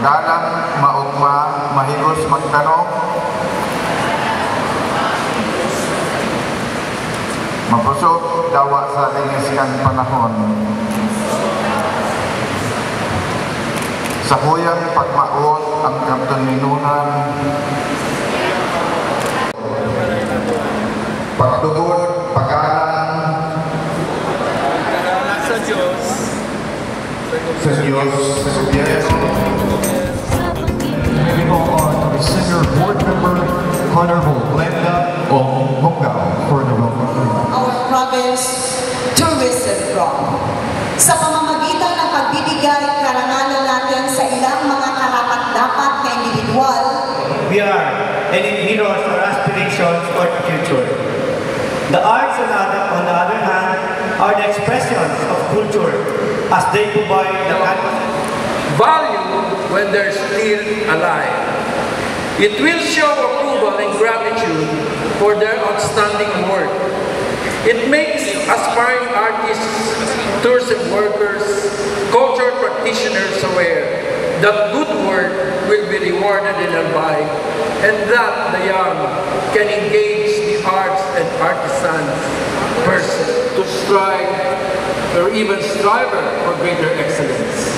magalang, maugma, mahigos magtanong, mapusok, dawa sa lingis kang panahon. Sa huyang pagmaot ang kaptaninunan, pagtugod, pag-alang sa Diyos, sa gobyerno. Moving on, Senior Board Member Honorable Glenda Mungao for the welcome. Our province tourism from. Sa pamamagitan ng pagbibigay karangalan natin sa ilang mga karapat-dapat na individual, we are any heroes or aspirations for the future. The arts, on the other hand, are the expressions of culture as they provide the value when they're still alive. It will show approval and gratitude for their outstanding work. It makes aspiring artists, tourism workers, cultural practitioners aware that good work will be rewarded in Albay and that the young can engage the arts and artisans person to strive or even strive for greater excellence.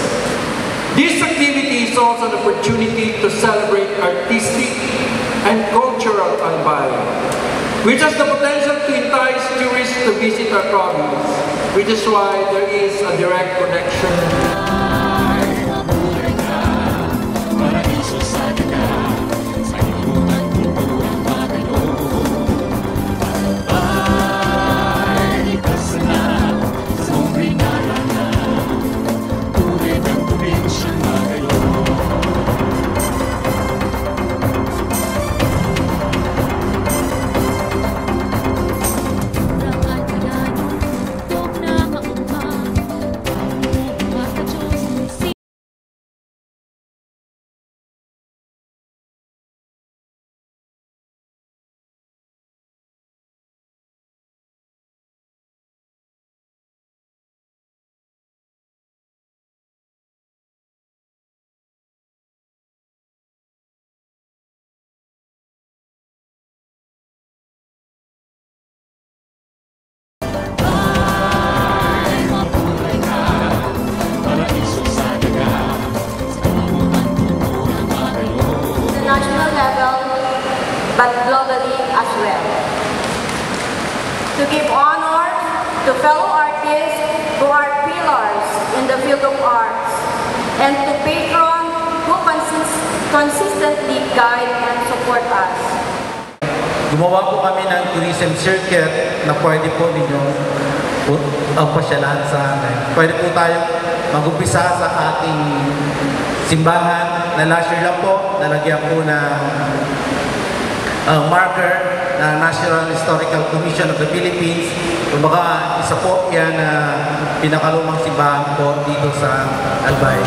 This activity is also an opportunity to celebrate artistic and cultural Albay, which has the potential to entice tourists to visit our province, which is why there is a direct connection. But globally as well. To give honor to fellow artists who are pillars in the field of arts, and to patrons who consistently guide and support us. Gumawa po kami ng tourism circuit na pwede po ninyong pasyalan sa amin. Pwede po tayong mag-umpisa sa ating simbahan na last year lang po, nalagyan po ng marker na National Historical Commission of the Philippines. Kumbaga, isa po yan na pinakalumang simbahan po dito sa Albay.